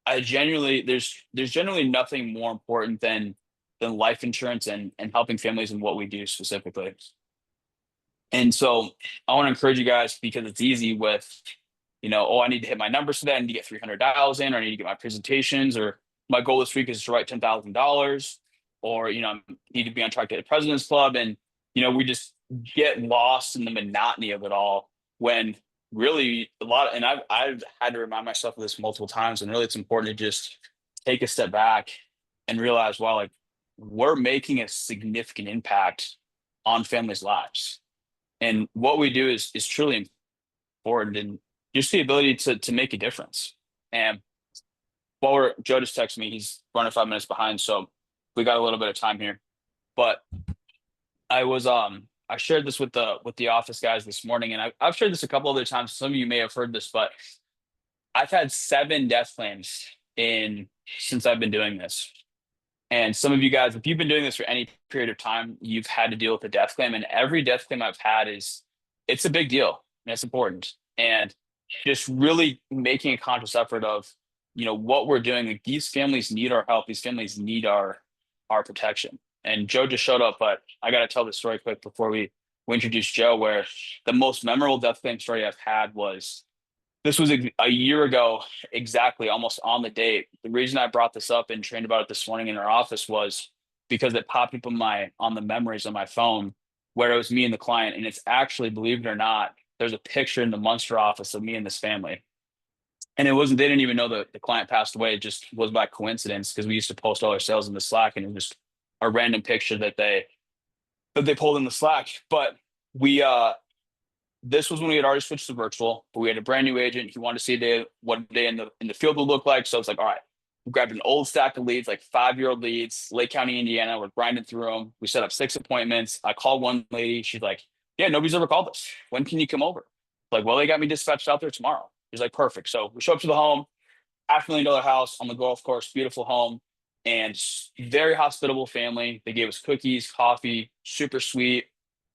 I genuinely there's generally nothing more important than life insurance and helping families in what we do specifically. And so I want to encourage you guys because it's easy with, oh, I need to hit my numbers today. I need to get 300,000, or I need to get my presentations, or my goal this week is to write $10,000, or, I need to be on track to the President's Club. And, we just get lost in the monotony of it all when really and I've had to remind myself of this multiple times. And really it's important to just take a step back and realize, wow, like we're making a significant impact on families' lives. And what we do is truly important, and just the ability to make a difference. And Joe just texted me, he's running 5 minutes behind, so we got a little bit of time here. But I shared this with the office guys this morning, and I've shared this a couple other times. Some of you may have heard this, but I've had 7 death claims in since I've been doing this. And some of you guys, if you've been doing this for any period of time, you've had to deal with a death claim. And every death claim I've had it's a big deal and it's important. And just really making a conscious effort of, what we're doing. Like, these families need our help. These families need our protection. And Joe just showed up, but I got to tell this story quick before we introduce Joe, where the most memorable death claim story I've had was this was a year ago, exactly, almost on the date. The reason I brought this up and trained about it this morning in our office was because it popped up on the memories on my phone, where it was me and the client. And it's actually, believe it or not, there's a picture in the Munster office of me and this family. And they didn't even know the client passed away. It just was by coincidence, because we used to post all our sales in the Slack, and it was just a random picture that they pulled in the Slack. But we this was when we had already switched to virtual, but we had a brand new agent. He wanted to see what a day in the field would look like. So it's like, all right, we grabbed an old stack of leads, like 5-year-old leads, Lake County, Indiana. We're grinding through them. We set up 6 appointments. I called one lady. She's like, yeah, nobody's ever called us. When can you come over? Like, well, they got me dispatched out there tomorrow. He's like, perfect. So we show up to the home, $500,000 house on the golf course, beautiful home, and very hospitable family. They gave us cookies, coffee, super sweet.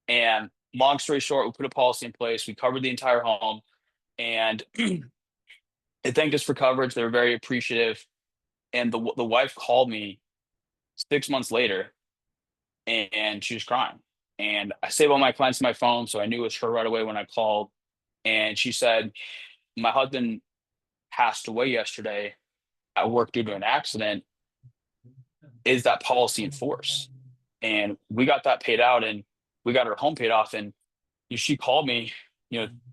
And long story short, we put a policy in place. We covered the entire home, and they thanked us for coverage. They were very appreciative. And the wife called me 6 months later, and she was crying. And I save all my clients to my phone, so I knew it was her right away when I called. And she said, my husband passed away yesterday at work due to an accident. Is that policy in force? And we got that paid out, and we got her home paid off. And she called me,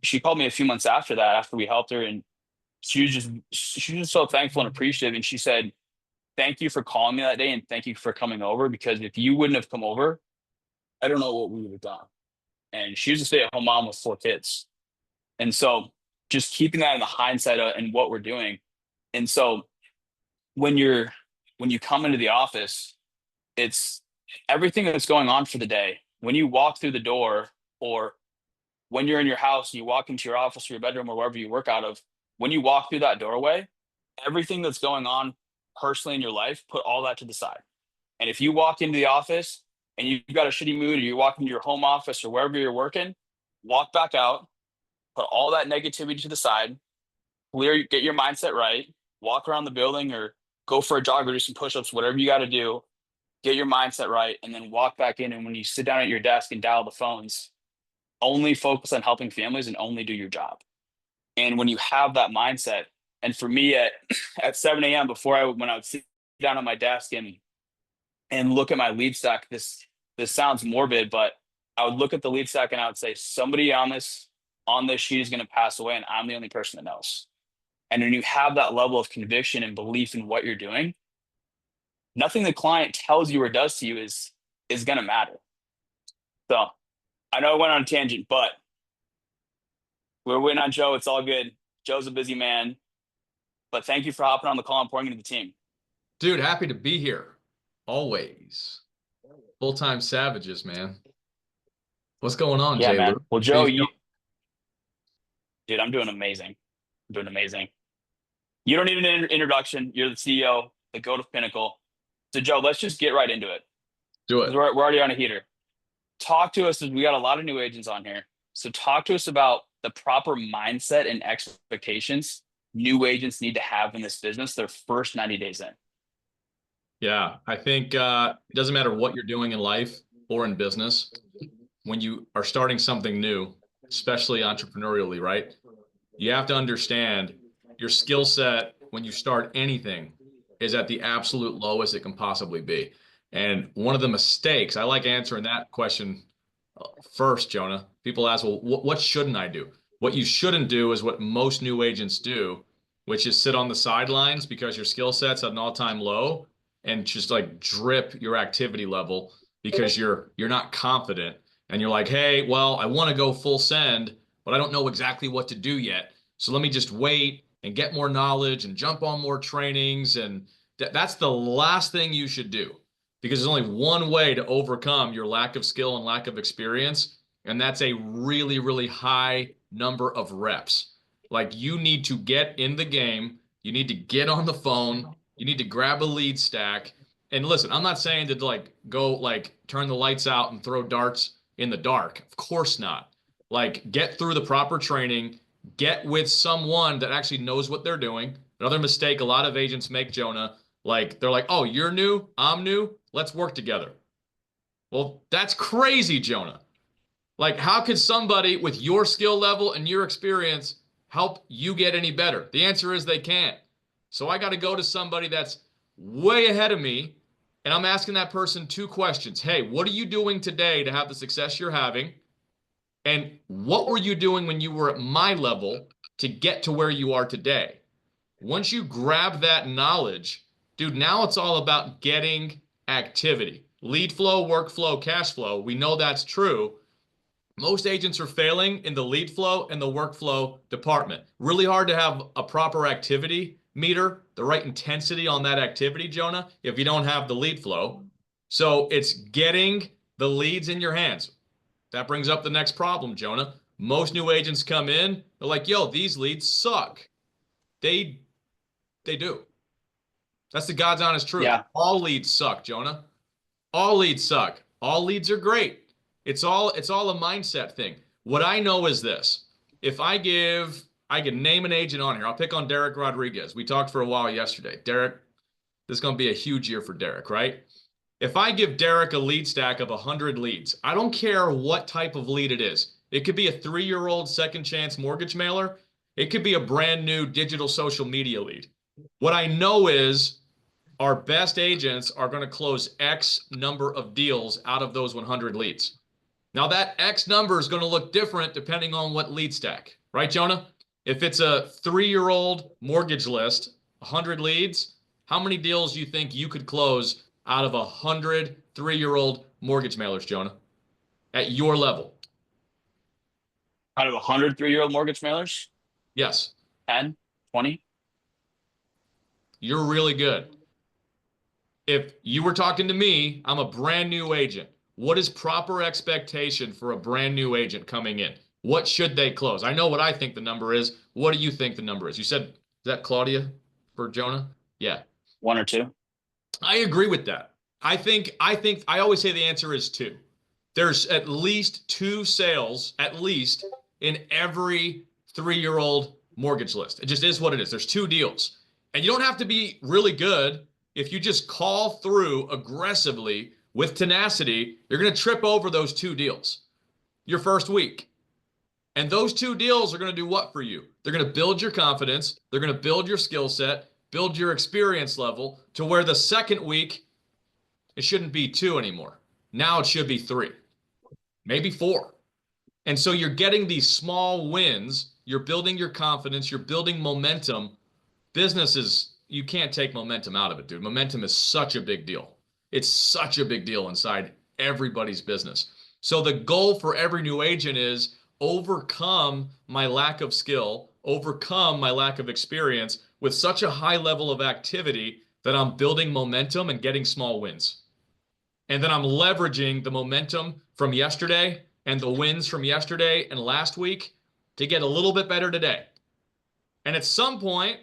she called me a few months after that, after we helped her. And she was just so thankful and appreciative. And she said, thank you for calling me that day, and thank you for coming over, because if you wouldn't have come over, I don't know what we would have done. And she was a stay-at-home mom with 4 kids. And so just keeping that in the hindsight and what we're doing. And so when you come into the office, it's everything that's going on for the day. When you walk through the door, or when you're in your house and you walk into your office or your bedroom or wherever you work out of, when you walk through that doorway, everything that's going on personally in your life, put all that to the side. And if you walk into the office and you've got a shitty mood, or you walk into your home office or wherever you're working, walk back out, put all that negativity to the side, get your mindset right, walk around the building or go for a jog or do some push-ups, whatever you got to do, get your mindset right, and then walk back in. And when you sit down at your desk and dial the phones, only focus on helping families and only do your job. And when you have that mindset, and for me at 7 a.m. when I would sit down at my desk and look at my lead stack, this sounds morbid, but I would look at the lead stack and I would say, somebody on this sheet is going to pass away, and I'm the only person that knows. And when you have that level of conviction and belief in what you're doing, nothing the client tells you or does to you is going to matter. So I know I went on a tangent, but we're waiting on Joe. It's all good. Joe's a busy man, but thank you for hopping on the call and pouring into the team. Dude, happy to be here. Always. Full-time savages, man. What's going on, Yeah, Jay man. Lou? Well, Joe, dude, I'm doing amazing. I'm doing amazing. You don't need an introduction. You're the CEO, the GOAT of Pinnacle. So, Joe, let's just get right into it. Do it. We're already on a heater. Talk to us. We got a lot of new agents on here. So talk to us about the proper mindset and expectations new agents need to have in this business their first 90 days in? Yeah, I think it doesn't matter what you're doing in life or in business. When you are starting something new, especially entrepreneurially, right? You have to understand your skill set when you start anything is at the absolute lowest it can possibly be. And one of the mistakes, I like answering that question first, Jonah. People ask, well, what shouldn't I do? What you shouldn't do is what most new agents do, which is sit on the sidelines because your skill set's at an all-time low and just like drip your activity level because you're not confident and you're like, hey, well, I want to go full send, but I don't know exactly what to do yet. So let me just wait and get more knowledge and jump on more trainings. And that's the last thing you should do because there's only one way to overcome your lack of skill and lack of experience. And that's a really, really high number of reps. Like you need to get in the game. You need to get on the phone. You need to grab a lead stack. And listen, I'm not saying to like go like turn the lights out and throw darts in the dark. Of course not. Like get through the proper training, get with someone that actually knows what they're doing. Another mistake a lot of agents make, Jonah, like they're like, oh, you're new, I'm new, let's work together. Well, that's crazy, Jonah. Like, how could somebody with your skill level and your experience help you get any better? The answer is they can't. So I got to go to somebody that's way ahead of me, and I'm asking that person two questions. Hey, what are you doing today to have the success you're having? And what were you doing when you were at my level to get to where you are today? Once you grab that knowledge, dude, now it's all about getting activity. Lead flow, workflow, cash flow. We know that's true. Most agents are failing in the lead flow and the workflow department. Really hard to have a proper activity meter, the right intensity on that activity, Jonah, if you don't have the lead flow. So it's getting the leads in your hands. That brings up the next problem, Jonah. Most new agents come in, they're like, yo, these leads suck. They they do. That's the God's honest truth. Yeah. All leads suck, Jonah. All leads suck. All leads are great. It's all a mindset thing. What I know is this. If I can name an agent on here. I'll pick on Derek Rodriguez. We talked for a while yesterday. Derek, this is going to be a huge year for Derek, right? If I give Derek a lead stack of 100 leads, I don't care what type of lead it is. It could be a 3-year-old second chance mortgage mailer. It could be a brand new digital social media lead. What I know is our best agents are going to close X number of deals out of those 100 leads. Now that X number is going to look different depending on what lead stack, right, Jonah? If it's a 3-year-old mortgage list, 100 leads, how many deals do you think you could close out of 100 3-year-old mortgage mailers, Jonah, at your level? Out of 103-year-old mortgage mailers, Yes, 10, 20? you're really good. If you were talking to me, I'm a brand new agent. What is proper expectation for a brand new agent coming in? What should they close? I know what I think the number is. What do you think the number is? You said, is that Claudia for Jonah? Yeah. One or two? I agree with that. I think I always say the answer is two. There's at least two sales, at least in every 3-year-old mortgage list. It just is what it is. There's two deals. And you don't have to be really good. If you just call through aggressively with tenacity, you're going to trip over those two deals your first week. And those two deals are going to do what for you? They're going to build your confidence. They're going to build your skill set, build your experience level to where the second week, it shouldn't be two anymore. Now it should be three, maybe four. And so you're getting these small wins. You're building your confidence. You're building momentum. Business is, you can't take momentum out of it, dude. Momentum is such a big deal. It's such a big deal inside everybody's business. So the goal for every new agent is overcome my lack of skill, overcome my lack of experience with such a high level of activity that I'm building momentum and getting small wins. And then I'm leveraging the momentum from yesterday and the wins from yesterday and last week to get a little bit better today. And at some point,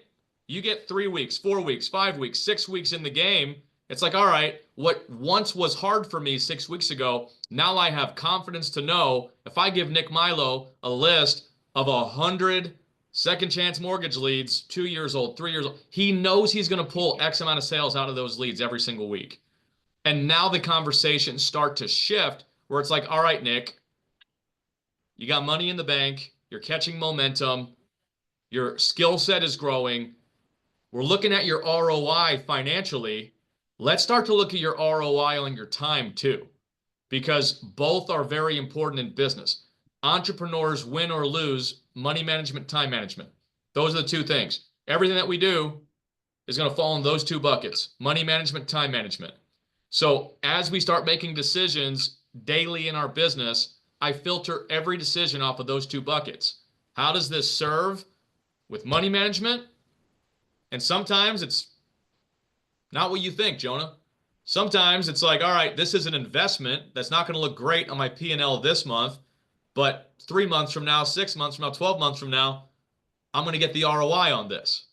you get 3 weeks, 4 weeks, 5 weeks, 6 weeks in the game. It's like, all right, what once was hard for me 6 weeks ago, now I have confidence to know if I give Nick Milo a list of 100 Second chance mortgage leads, 2 years old, 3 years old. He knows he's going to pull X amount of sales out of those leads every single week. And now the conversations start to shift where it's like, all right, Nick, you got money in the bank, you're catching momentum, your skill set is growing. We're looking at your ROI financially. Let's start to look at your ROI on your time too, because both are very important in business. Entrepreneurs win or lose money management, time management. Those are the two things. Everything that we do is going to fall in those two buckets: money management, time management. So as we start making decisions daily in our business, I filter every decision off of those two buckets. How does this serve with money management? And sometimes it's not what you think, Jonah. Sometimes it's like, all right, this is an investment that's not going to look great on my P&L this month, but 3 months from now, 6 months from now, 12 months from now, I'm going to get the ROI on this,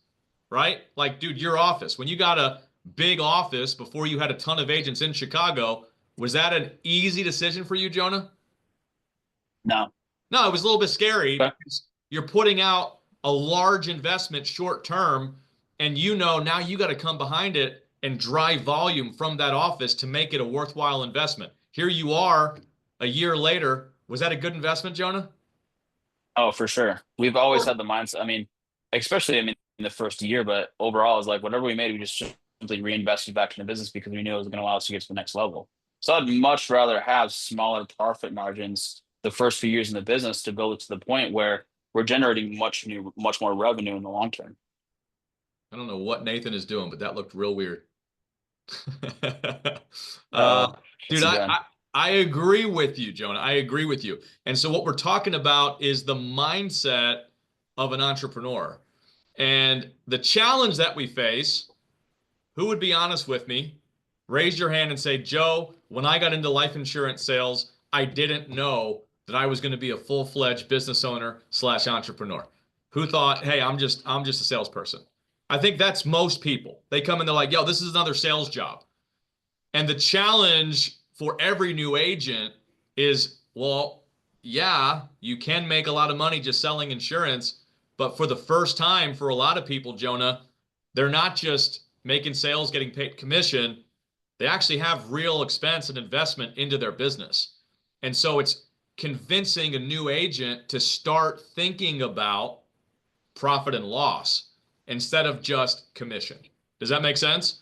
right? Like, dude, your office, when you got a big office before you had a ton of agents in Chicago, was that an easy decision for you, Jonah? No. No, it was a little bit scary Okay. because you're putting out a large investment short term, and now you got to come behind it and drive volume from that office to make it a worthwhile investment. Here you are a year later. Was that a good investment, Jonah? Oh, for sure. We've always had the mindset. I mean, especially in the first year, but overall, it's like whatever we made, we just simply reinvested back in the business because we knew it was going to allow us to get to the next level. So I'd much rather have smaller profit margins the first few years in the business to build it to the point where we're generating much more revenue in the long term. I don't know what Nathan is doing, but that looked real weird. uh, Oh, dude, it's again. I agree with you, Jonah. I agree with you. And so what we're talking about is the mindset of an entrepreneur. And the challenge that we face, who would be honest with me? Raise your hand and say, Joe, when I got into life insurance sales, I didn't know that I was going to be a full-fledged business owner slash entrepreneur. Who thought, hey, I'm just a salesperson. I think that's most people. They come in, they're like, yo, this is another sales job. And the challenge for every new agent is, well, yeah, you can make a lot of money just selling insurance, but for the first time, for a lot of people, Jonah, they're not just making sales, getting paid commission. They actually have real expense and investment into their business. And so it's convincing a new agent to start thinking about profit and loss instead of just commission. Does that make sense?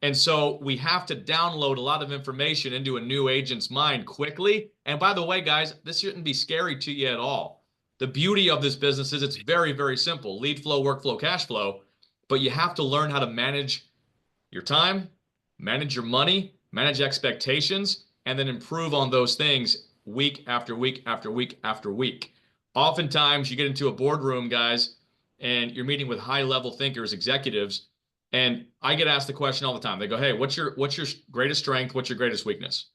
And so we have to download a lot of information into a new agent's mind quickly. And by the way, guys, this shouldn't be scary to you at all. The beauty of this business is it's very, very simple: lead flow, workflow, cash flow. But you have to learn how to manage your time, manage your money, manage expectations, and then improve on those things week after week after week after week. Oftentimes, you get into a boardroom, guys, and you're meeting with high level thinkers, executives, and I get asked the question all the time. They go, "Hey, what's your greatest strength? What's your greatest weakness?"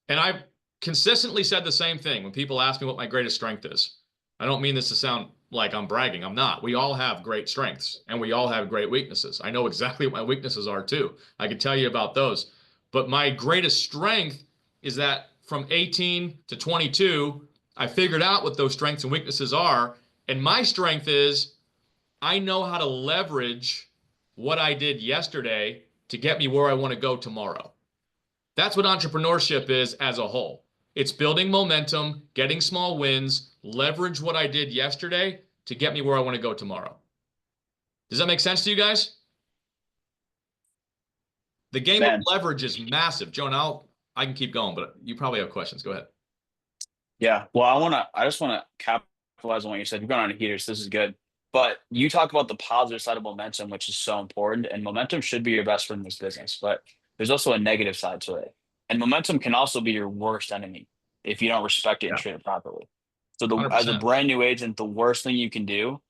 And I've consistently said the same thing when people ask me what my greatest strength is. I don't mean this to sound like I'm bragging. I'm not. We all have great strengths and we all have great weaknesses. I know exactly what my weaknesses are too. I can tell you about those. But my greatest strength is that from 18 to 22, I figured out what those strengths and weaknesses are. And my strength is I know how to leverage what I did yesterday to get me where I want to go tomorrow. That's what entrepreneurship is as a whole. It's building momentum, getting small wins, leverage what I did yesterday to get me where I want to go tomorrow. Does that make sense to you guys? The game of Man, leverage is massive. Joan, I can keep going, but you probably have questions. Go ahead. yeah. Well, I just want to capitalize on what you said. You're going on a heater, so this is good. But you talk about the positive side of momentum, which is so important. And momentum should be your best friend in this business. But there's also a negative side to it. And momentum can also be your worst enemy if you don't respect it and Yeah, treat it properly. So as a 100%. brand new agent, the worst thing you can do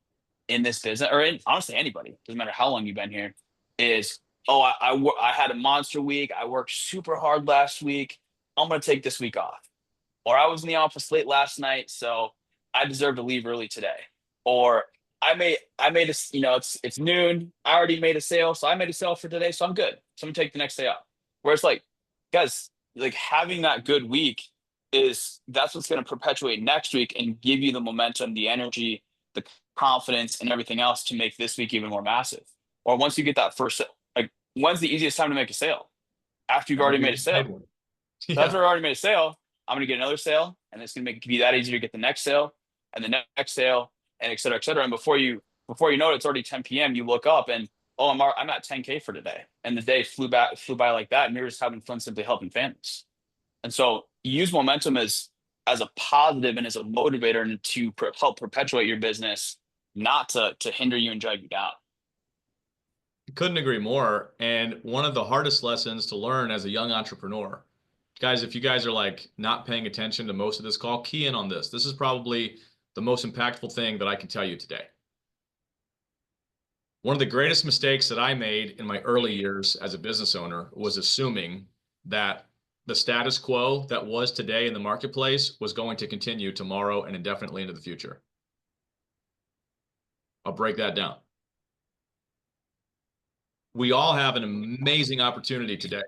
in this business, or honestly anybody, doesn't matter how long you've been here, is, oh, I had a monster week. I worked super hard last week. I'm going to take this week off. Or I was in the office late last night, so I deserve to leave early today. Or I made a, it's noon. I already made a sale, so I made a sale for today, so I'm good. So I'm gonna take the next day off. Whereas like, guys, like having that good week that's what's gonna perpetuate next week and give you the momentum, the energy, the confidence and everything else to make this week even more massive. Or once you get that first, like, when's the easiest time to make a sale? After you've already After made a you made sale. one. So after Yeah. I already made a sale, I'm going to get another sale, and it's going to make it be that easier to get the next sale and the next sale, and et cetera, et cetera. And before you know it, it's already 10 p.m. You look up and, oh, I'm at 10K for today, and the day flew by like that. And you're just having fun, simply helping families. And so use momentum as a positive and as a motivator, and to help perpetuate your business, not to hinder you and drag you down. Couldn't agree more. And one of the hardest lessons to learn as a young entrepreneur, guys, if you guys are like not paying attention to most of this call, key in on this. This is probably the most impactful thing that I can tell you today. One of the greatest mistakes that I made in my early years as a business owner was assuming that the status quo that was today in the marketplace was going to continue tomorrow and indefinitely into the future. I'll break that down. We all have an amazing opportunity today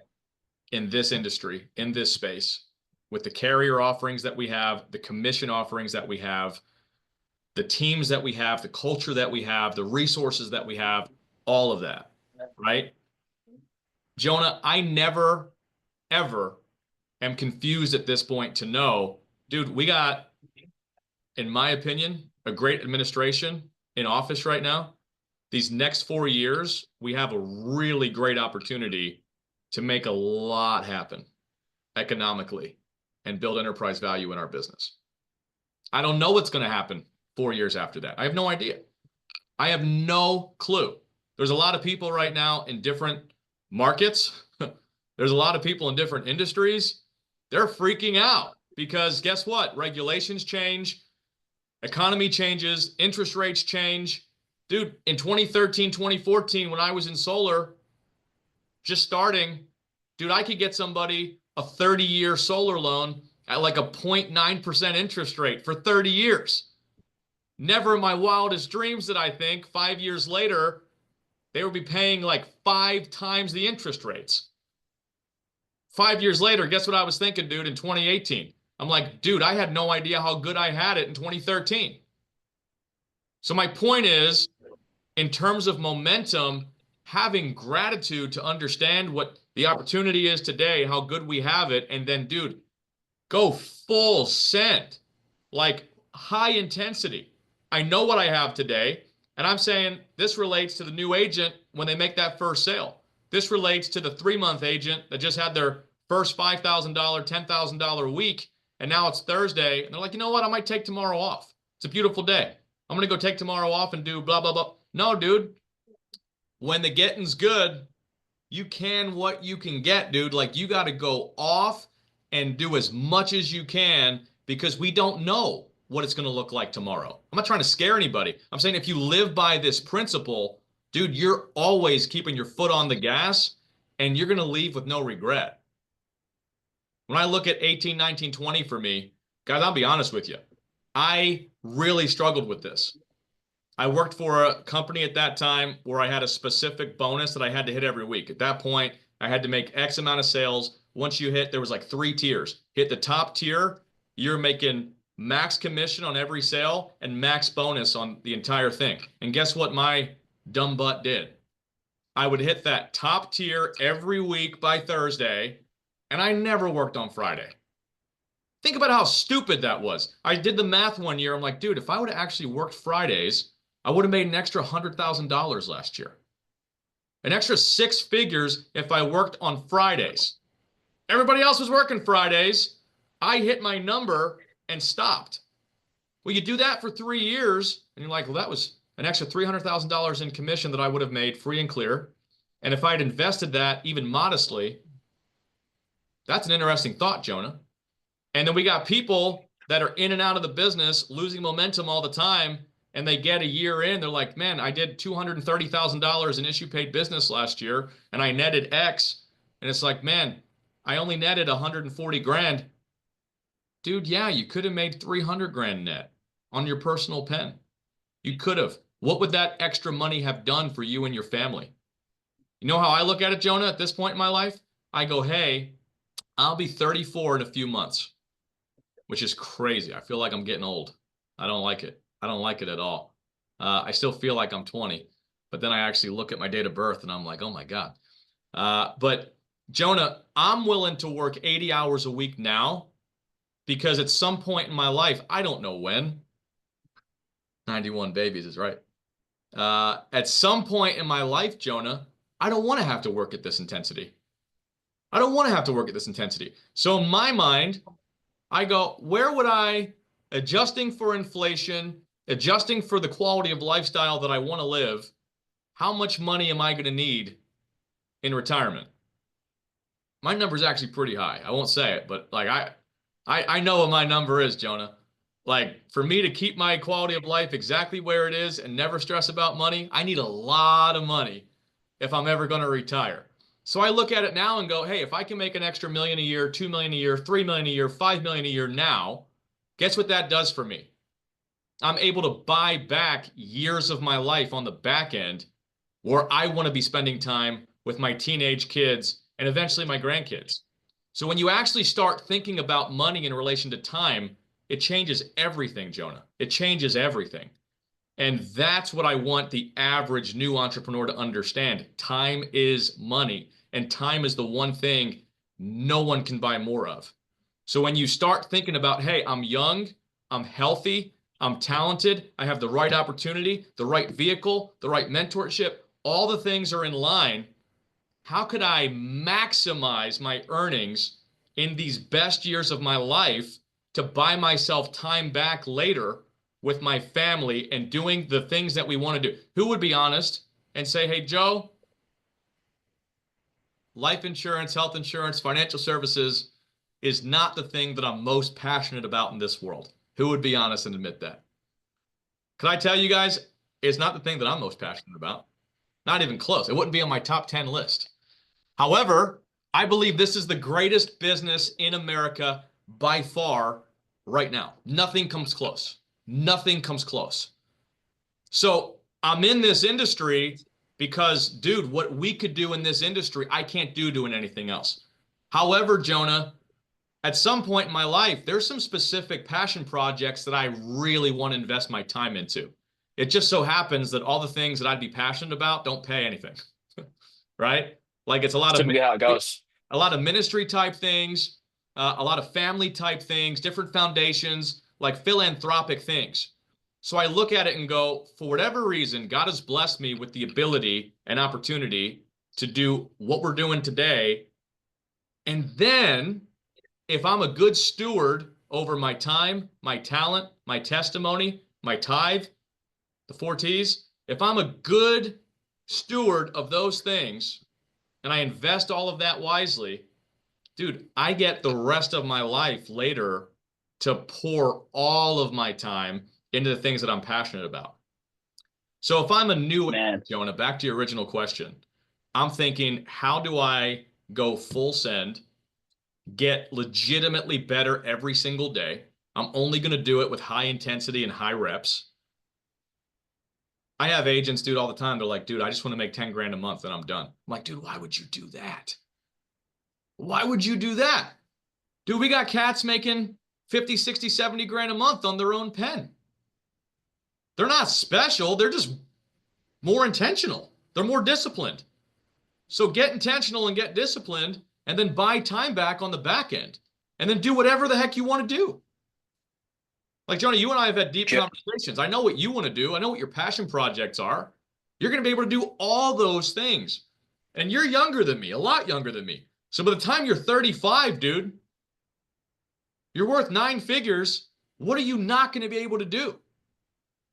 in this industry, in this space, with the carrier offerings that we have, the commission offerings that we have, the teams that we have, the culture that we have, the resources that we have, all of that, right? Jonah, I never, ever am confused at this point to know, dude, we got, in my opinion, a great administration in office right now. These next 4 years, we have a really great opportunity to make a lot happen economically and build enterprise value in our business. I don't know what's going to happen 4 years after that. I have no idea. I have no clue. There's a lot of people right now in different markets. There's a lot of people in different industries. They're freaking out because guess what? Regulations change, economy changes, interest rates change. Dude, in 2013, 2014, when I was in solar, just starting, dude, I could get somebody a 30-year solar loan at like a 0.9% interest rate for 30 years. Never in my wildest dreams did I think 5 years later, they would be paying like 5 times the interest rates. 5 years later, guess what I was thinking, dude, in 2018? I'm like, dude, I had no idea how good I had it in 2013. So my point is, in terms of momentum, having gratitude to understand what the opportunity is today, how good we have it, and then, dude, go full send, like high intensity. I know what I have today, and I'm saying this relates to the new agent when they make that first sale. This relates to the 3-month agent that just had their first $5,000, $10,000 a week, and now it's Thursday, and they're like, you know what? I might take tomorrow off. It's a beautiful day. I'm going to go take tomorrow off and do blah, blah, blah. No, dude. When the getting's good, you can what you can get, dude. Like you got to go off and do as much as you can because we don't know what it's going to look like tomorrow. I'm not trying to scare anybody. I'm saying if you live by this principle, dude, you're always keeping your foot on the gas and you're going to leave with no regret. When I look at 18, 19, 20 for me, guys, I'll be honest with you. I really struggled with this. I worked for a company at that time where I had a specific bonus that I had to hit every week. At that point, I had to make X amount of sales. Once you hit, there was like 3 tiers. Hit the top tier, you're making max commission on every sale and max bonus on the entire thing. And guess what my dumb butt did? I would hit that top tier every week by Thursday, and I never worked on Friday. Think about how stupid that was. I did the math one year. I'm like, dude, if I would have actually worked Fridays, I would have made an extra $100,000 last year. An extra 6 figures if I worked on Fridays. Everybody else was working Fridays. I hit my number and stopped. Well, you do that for 3 years, and you're like, well, that was an extra $300,000 in commission that I would have made free and clear. And if I had invested that even modestly, that's an interesting thought, Jonah. And then we got people that are in and out of the business, losing momentum all the time, and they get a year in, they're like, man, I did $230,000 in issue paid business last year, and I netted X. And it's like, man, I only netted 140 grand. Dude, yeah, you could have made 300 grand net on your personal pen. You could have. What would that extra money have done for you and your family? You know how I look at it, Jonah, at this point in my life? I go, hey, I'll be 34 in a few months, which is crazy. I feel like I'm getting old. I don't like it. I don't like it at all. I still feel like I'm 20, but then I actually look at my date of birth and I'm like, oh my God. But Jonah, I'm willing to work 80 hours a week now because at some point in my life, I don't know when, 91 babies is right. At some point in my life, Jonah, I don't want to have to work at this intensity. I don't want to have to work at this intensity. So in my mind, I go, where would I, adjusting for inflation, adjusting for the quality of lifestyle that I want to live, how much money am I going to need in retirement? My number is actually pretty high. I won't say it, but like I know what my number is, Jonah. Like for me to keep my quality of life exactly where it is and never stress about money, I need a lot of money if I'm ever going to retire. So I look at it now and go, hey, if I can make an extra million a year, 2 million a year, 3 million a year, 5 million a year now, guess what that does for me? I'm able to buy back years of my life on the back end where I want to be spending time with my teenage kids and eventually my grandkids. So when you actually start thinking about money in relation to time, it changes everything, Jonah. It changes everything. And that's what I want the average new entrepreneur to understand. Time is money, and time is the one thing no one can buy more of. So when you start thinking about, hey, I'm young, I'm healthy, I'm talented, I have the right opportunity, the right vehicle, the right mentorship, all the things are in line. How could I maximize my earnings in these best years of my life to buy myself time back later with my family and doing the things that we want to do? Who would be honest and say, hey, Joe, life insurance, health insurance, financial services is not the thing that I'm most passionate about in this world? Who would be honest and admit that? Can I tell you guys, it's not the thing that I'm most passionate about. Not even close. It wouldn't be on my top 10 list. However, I believe this is the greatest business in America by far right now. Nothing comes close. Nothing comes close. So I'm in this industry because, dude, what we could do in this industry, I can't do doing anything else. However, Jonah, at some point in my life, there's some specific passion projects that I really want to invest my time into. It just so happens that all the things that I'd be passionate about don't pay anything, right? Like it's It's typically how it goes. a lot of ministry type things, a lot of family type things, different foundations, like philanthropic things. So I look at it and go, for whatever reason, God has blessed me with the ability and opportunity to do what we're doing today. And then if I'm a good steward over my time, my talent, my testimony, my tithe, the four T's, if I'm a good steward of those things and I invest all of that wisely, dude, I get the rest of my life later to pour all of my time into the things that I'm passionate about. So if I'm a new agent, Man, Jonah, back to your original question, I'm thinking, how do I go full send, get legitimately better every single day? I'm only going to do it with high intensity and high reps. I have agents, dude, all the time. They're like, dude, I just want to make 10 grand a month and I'm done. I'm like, dude, why would you do that? Why would you do that? Dude, we got cats making 50, 60, 70 grand a month on their own pen. They're not special. They're just more intentional. They're more disciplined. So get intentional and get disciplined and then buy time back on the back end and then do whatever the heck you want to do. Like, Jonah, you and I have had deep conversations. I know what you want to do. I know what your passion projects are. You're going to be able to do all those things. And you're younger than me, a lot younger than me. So by the time you're 35, dude, you're worth 9 figures. What are you not going to be able to do?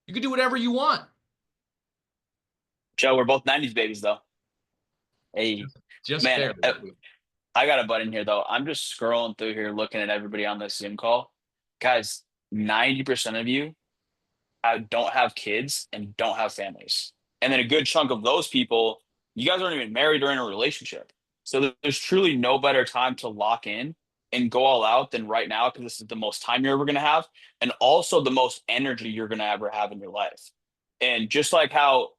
You can do whatever you want. Joe, we're both 90s babies, though. Hey, Just man, barely. I got a butt in here, though. I'm just scrolling through here looking at everybody on this Zoom call. Guys, 90% of you don't have kids and don't have families. And then a good chunk of those people, you guys aren't even married or in a relationship. So there's truly no better time to lock in and go all out than right now because this is the most time you're ever going to have and also the most energy you're going to ever have in your life. And just like how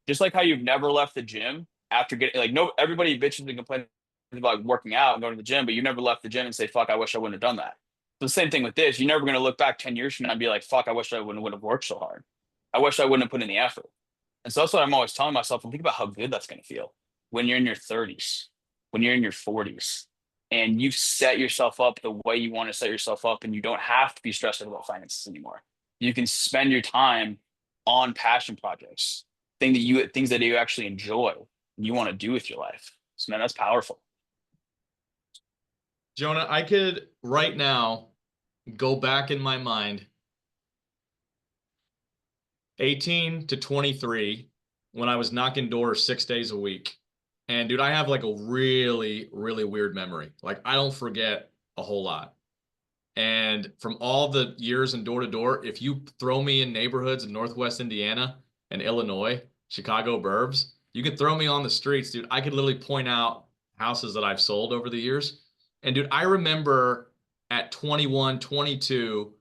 you've never left the gym after getting like no everybody bitches and complains about working out and going to the gym, but you never left the gym and say, fuck, I wish I wouldn't have done that. The same thing with this. You're never going to look back 10 years from now and be like, fuck, I wish I wouldn't have worked so hard. I wish I wouldn't have put in the effort. And so that's what I'm always telling myself. And think about how good that's going to feel when you're in your 30s, when you're in your 40s, and you've set yourself up the way you want to set yourself up, and you don't have to be stressed out about finances anymore. You can spend your time on passion projects, things that you actually enjoy and you want to do with your life. So man, that's powerful. Jonah, I could right now go back in my mind 18 to 23 when I was knocking doors 6 days a week. And dude, I have like a really, really weird memory. Like I don't forget a whole lot. And from all the years in door to door, if you throw me in neighborhoods in Northwest Indiana and Illinois, Chicago burbs, you could throw me on the streets, dude. I could literally point out houses that I've sold over the years. And dude, I remember at 21, 22,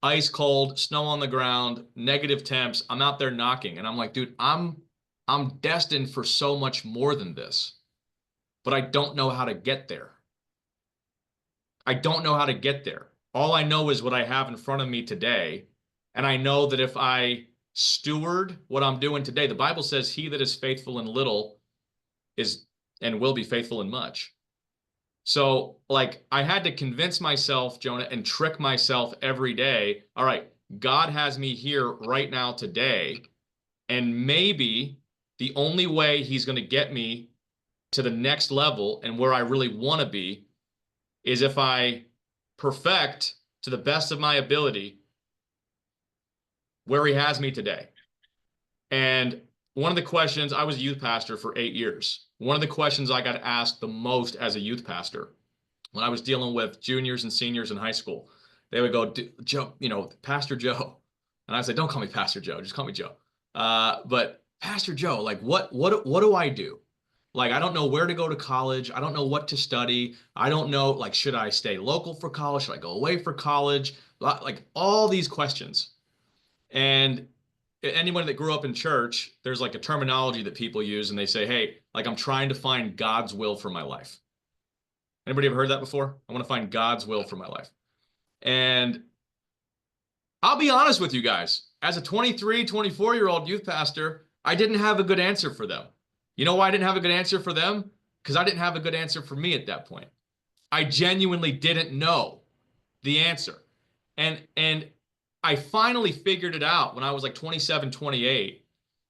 ice cold, snow on the ground, negative temps. I'm out there knocking and I'm like, dude, I'm destined for so much more than this, but I don't know how to get there. I don't know how to get there. All I know is what I have in front of me today. And I know that if I steward what I'm doing today, the Bible says, he that is faithful in little is and will be faithful in much. So, like, I had to convince myself, Jonah, and trick myself every day. All right, God has me here right now today. And maybe the only way he's going to get me to the next level and where I really want to be is if I perfect to the best of my ability where he has me today. And one of the questions, I was a youth pastor for 8 years. One of the questions I got asked the most as a youth pastor when I was dealing with juniors and seniors in high school, they would go, Joe, Pastor Joe. And I said, don't call me Pastor Joe, just call me Joe. But Pastor Joe, like what do I do? Like, I don't know where to go to college. I don't know what to study. I don't know, like, should I stay local for college? Should I go away for college? Like all these questions. And anyone that grew up in church, there's like a terminology that people use and they say, hey, like I'm trying to find God's will for my life. Anybody ever heard that before? I want to find God's will for my life. And I'll be honest with you guys. As a 23, 24-year-old youth pastor, I didn't have a good answer for them. You know why I didn't have a good answer for them? Because I didn't have a good answer for me at that point. I genuinely didn't know the answer. And I finally figured it out when I was like 27, 28.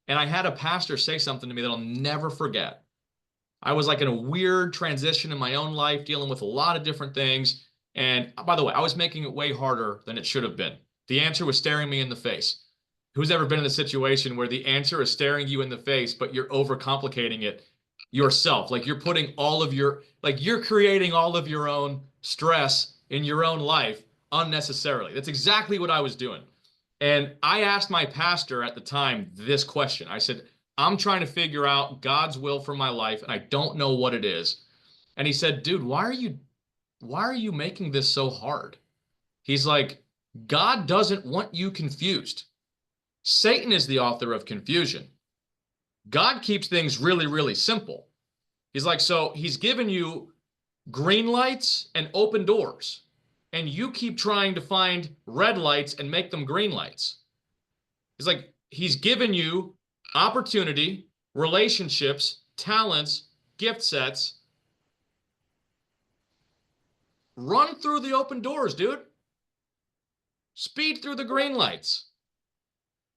And I had a pastor say something to me that I'll never forget. I was like in a weird transition in my own life, dealing with a lot of different things. And by the way, I was making it way harder than it should have been. The answer was staring me in the face. Who's ever been in a situation where the answer is staring you in the face, but you're overcomplicating it yourself? Like you're putting all of your, like you're creating all of your own stress in your own life unnecessarily. That's exactly what I was doing. And I asked my pastor at the time this question. I said, I'm trying to figure out God's will for my life, and I don't know what it is. And he said, dude, why are you making this so hard? He's like, God doesn't want you confused. Satan is the author of confusion. God keeps things really, really simple. He's like, so he's given you green lights and open doors, and you keep trying to find red lights and make them green lights. He's like, he's given you opportunity, relationships, talents, gift sets. Run through the open doors, dude. Speed through the green lights.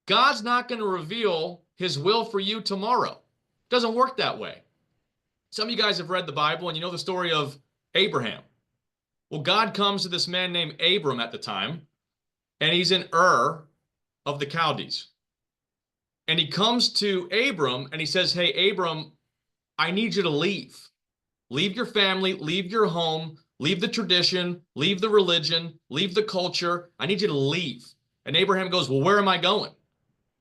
God's not going to reveal his will for you tomorrow. It doesn't work that way. Some of you guys have read the Bible and you know the story of Abraham. Well, God comes to this man named Abram at the time, and he's in Ur of the Chaldees. And he comes to Abram and he says, hey, Abram, I need you to leave. Leave your family, leave your home, leave the tradition, leave the religion, leave the culture. I need you to leave. And Abraham goes, well, where am I going?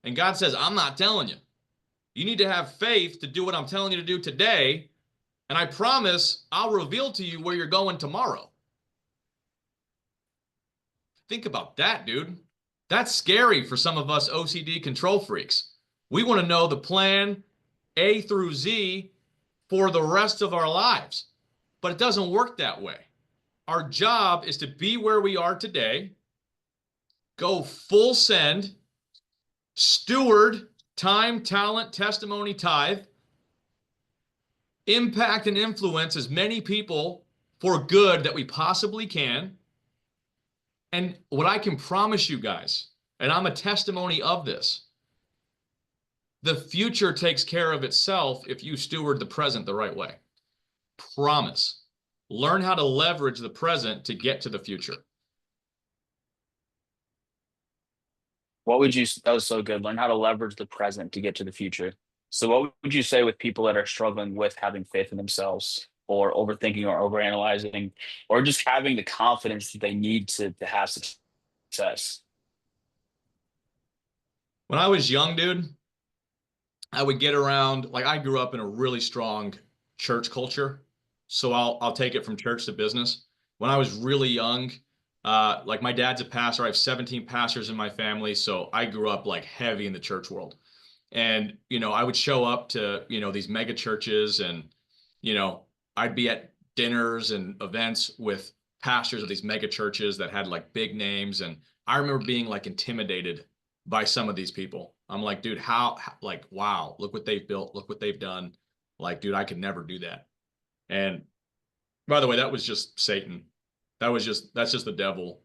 And God says, I'm not telling you. You need to have faith to do what I'm telling you to do today. And I promise I'll reveal to you where you're going tomorrow. Think about that, dude. That's scary for some of us OCD control freaks. We want to know the plan A through Z for the rest of our lives. But it doesn't work that way. Our job is to be where we are today, go full send, steward time, talent, testimony, tithe, impact and influence as many people for good that we possibly can. And what I can promise you guys, and I'm a testimony of this, the future takes care of itself if you steward the present the right way. Promise. Learn how to leverage the present to get to the future. What would you, that was so good. Learn how to leverage the present to get to the future. So what would you say with people that are struggling with having faith in themselves or overthinking or overanalyzing or just having the confidence that they need to have success? When I was young, dude, I would get around, like I grew up in a really strong church culture. So I'll take it from church to business. When I was really young, like my dad's a pastor. I have 17 pastors in my family. So I grew up like heavy in the church world. And, I would show up to, these mega churches and, you know, I'd be at dinners and events with pastors of these mega churches that had like big names. And I remember being like intimidated by some of these people. I'm like, dude, like, wow, look what they've built. Look what they've done. Like, dude, I could never do that. And by the way, that was just Satan. That's just the devil.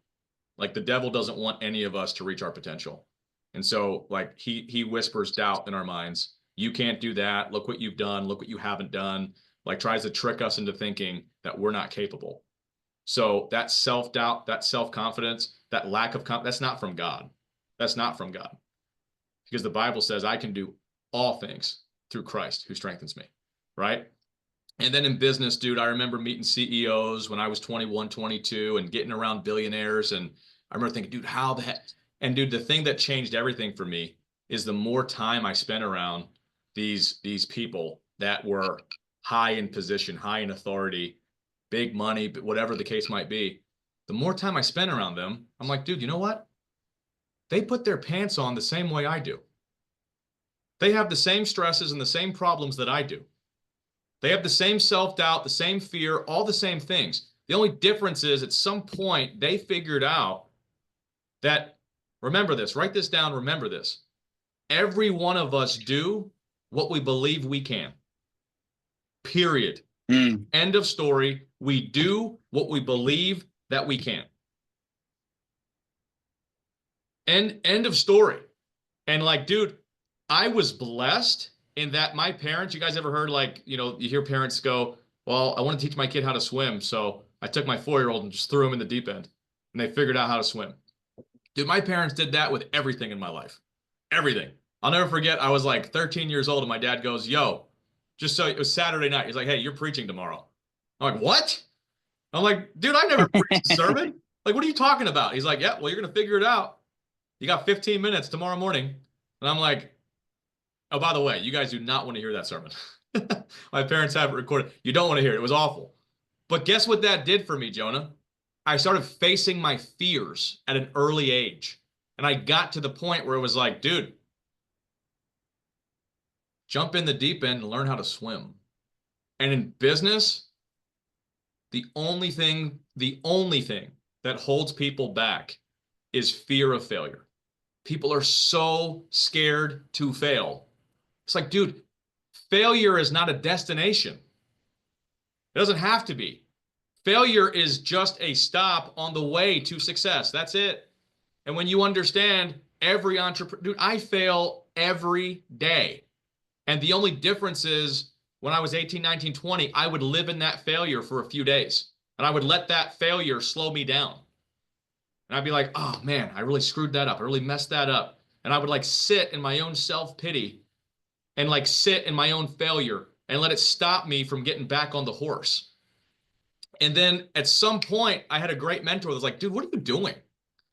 Like the devil doesn't want any of us to reach our potential. And so like he whispers doubt in our minds. You can't do that. Look what you've done. Look what you haven't done. Like tries to trick us into thinking that we're not capable. So that self-doubt, that self-confidence, that lack of confidence, that's not from God. That's not from God. Because the Bible says I can do all things through Christ who strengthens me, right? And then in business, dude, I remember meeting CEOs when I was 21, 22 and getting around billionaires. And I remember thinking, dude, how the heck? And dude, the thing that changed everything for me is the more time I spent around these people that were high in position, high in authority, big money, but whatever the case might be, the more time I spent around them, I'm like, dude, you know what? They put their pants on the same way I do. They have the same stresses and the same problems that I do. They have the same self-doubt, the same fear, all the same things. The only difference is at some point they figured out that, remember this, write this down, remember this. Every one of us do what we believe we can. Period. Mm. End of story. We do what we believe that we can. End of story. And like, dude, I was blessed in that my parents, you guys ever heard like, you hear parents go, well, I want to teach my kid how to swim. So I took my 4-year-old and just threw him in the deep end and they figured out how to swim. Dude, my parents did that with everything in my life. Everything. I'll never forget. I was like 13 years old and my dad goes, yo, just so it was Saturday night. He's like, hey, you're preaching tomorrow. I'm like, what? I'm like, dude, I never preached a sermon. Like, what are you talking about? He's like, yeah, well, you're going to figure it out. You got 15 minutes tomorrow morning. And I'm like, oh, by the way, you guys do not want to hear that sermon. My parents have it recorded. You don't want to hear it. It was awful. But guess what that did for me, Jonah? I started facing my fears at an early age. And I got to the point where it was like, dude, jump in the deep end and learn how to swim. And in business, the only thing that holds people back is fear of failure. People are so scared to fail. It's like, dude, failure is not a destination. It doesn't have to be. Failure is just a stop on the way to success. That's it. And when you understand every entrepreneur, dude, I fail every day. And the only difference is when I was 18, 19, 20, I would live in that failure for a few days. And I would let that failure slow me down. And I'd be like, oh man, I really screwed that up. I really messed that up. And I would like sit in my own self-pity and like sit in my own failure and let it stop me from getting back on the horse. And then at some point, I had a great mentor that was like, dude, what are you doing?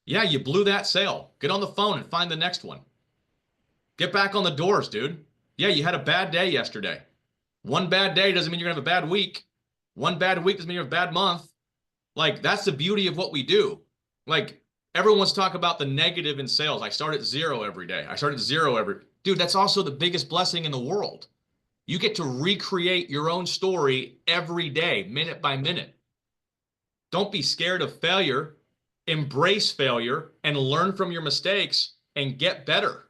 Yeah, you blew that sale. Get on the phone and find the next one. Get back on the doors, dude. Yeah, you had a bad day yesterday. One bad day doesn't mean you're going to have a bad week. One bad week doesn't mean you have a bad month. Like, that's the beauty of what we do. Like, everyone wants to talk about the negative in sales. I start at zero every day. I start at zero every... Dude, that's also the biggest blessing in the world. You get to recreate your own story every day, minute by minute. Don't be scared of failure. Embrace failure and learn from your mistakes and get better.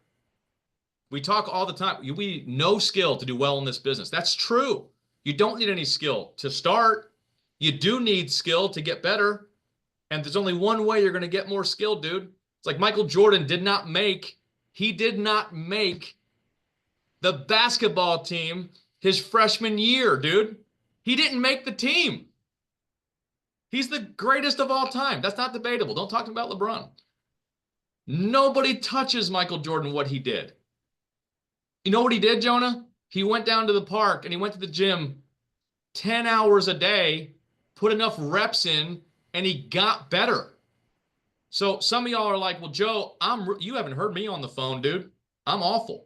We talk all the time. We know skill to do well in this business. That's true. You don't need any skill to start. You do need skill to get better. And there's only one way you're going to get more skill, dude. It's like Michael Jordan he did not make the basketball team his freshman year, dude. He didn't make the team. He's the greatest of all time. That's not debatable. Don't talk to me about LeBron. Nobody touches Michael Jordan what he did. You know what he did, Jonah? He went down to the park and he went to the gym 10 hours a day, put enough reps in, and he got better. So some of y'all are like, well, Joe, you haven't heard me on the phone, dude. I'm awful.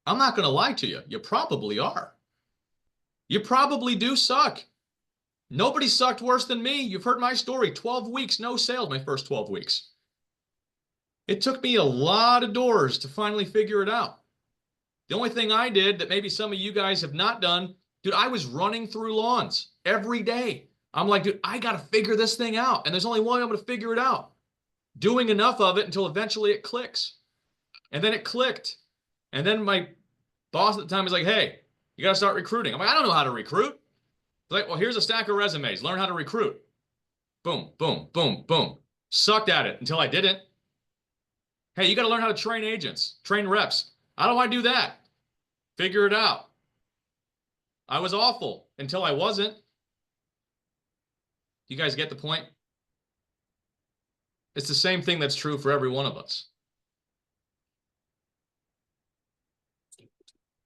I'm not going to lie to you. You probably are. You probably do suck. Nobody sucked worse than me. You've heard my story. 12 weeks, no sales my first 12 weeks. It took me a lot of doors to finally figure it out. The only thing I did that maybe some of you guys have not done, dude, I was running through lawns every day. I'm like, dude, I got to figure this thing out. And there's only one way I'm going to figure it out. Doing enough of it until eventually it clicks. And then it clicked. And then my boss at the time was like, hey, you got to start recruiting. I'm like, I don't know how to recruit. He's like, well, here's a stack of resumes. Learn how to recruit. Boom, boom, boom, boom. Sucked at it until I didn't. Hey, you got to learn how to train agents, train reps. How do I do that? Figure it out. I was awful until I wasn't. You guys get the point? It's the same thing that's true for every one of us.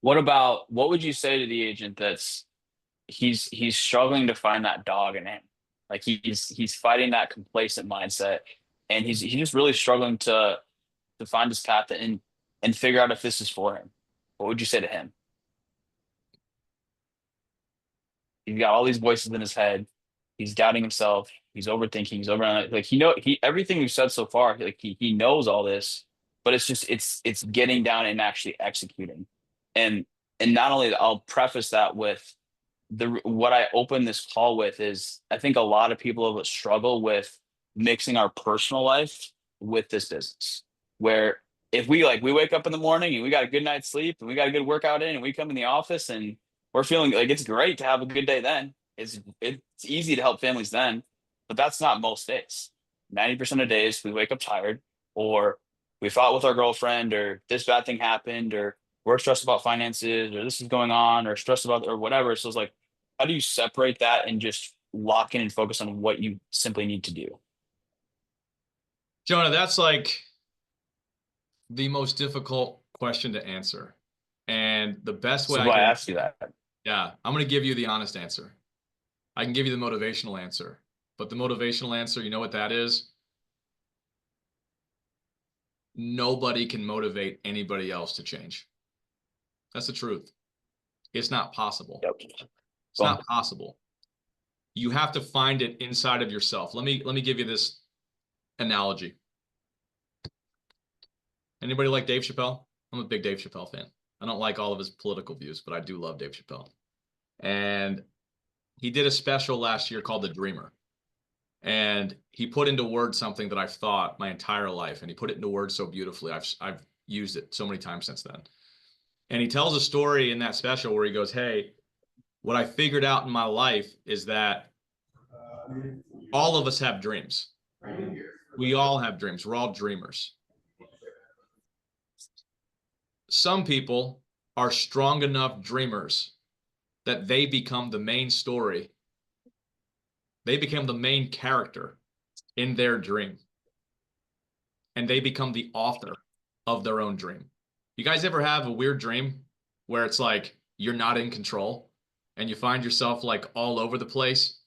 What would you say to the agent that's he's struggling to find that dog in him? Like he's fighting that complacent mindset, and he's just really struggling to find his path and figure out if this is for him. What would you say to him? He's got all these voices in his head. He's doubting himself. He's overthinking. He's over like he everything we've said so far. Like he knows all this, but it's just it's getting down and actually executing. And and not only that, I'll preface that with the what I open this call with is I think a lot of people have struggle with mixing our personal life with this business. Where if we wake up in the morning and we got a good night's sleep and we got a good workout in and we come in the office and we're feeling like it's great to have a good day then. It's easy to help families then, but that's not most days. 90% of days we wake up tired or we fought with our girlfriend or this bad thing happened or we're stressed about finances or this is going on or stressed about or whatever. So it's like, how do you separate that and just lock in and focus on what you simply need to do? Jonah, that's like the most difficult question to answer. And the best This way is I why I can, asked you that. yeah, I'm going to give you the honest answer. I can give you the motivational answer, but the motivational answer, you know what that is? Nobody can motivate anybody else to change. That's the truth. It's not possible. Yep. It's Boom. not possible. You have to find it inside of yourself. Let me give you this analogy. Anybody like Dave Chappelle? I'm a big Dave Chappelle fan. I don't like all of his political views, but I do love Dave Chappelle. And he did a special last year called The Dreamer. And he put into words something that I've thought my entire life, and he put it into words so beautifully. I've used it so many times since then. And he tells a story in that special where he goes, hey, what I figured out in my life is that all of us have dreams. We all have dreams. We're all dreamers. Some people are strong enough dreamers that they become the main story. They become the main character in their dream. And they become the author of their own dream. You guys ever have a weird dream where it's like you're not in control and you find yourself like all over the place?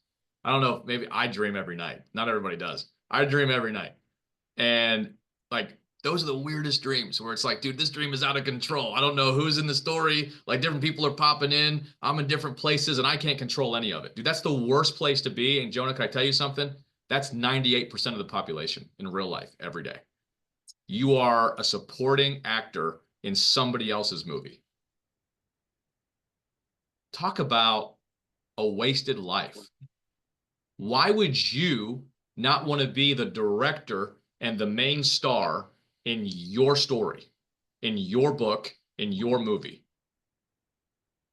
I don't know, maybe I dream every night. Not everybody does. I dream every night. And like those are the weirdest dreams where it's like, dude, this dream is out of control. I don't know who's in the story. Like different people are popping in. I'm in different places and I can't control any of it. Dude, that's the worst place to be. And Jonah, can I tell you something? That's 98% of the population in real life every day. You are a supporting actor in somebody else's movie. Talk about a wasted life. Why would you not want to be the director and the main star in your story? in your book, in your movie.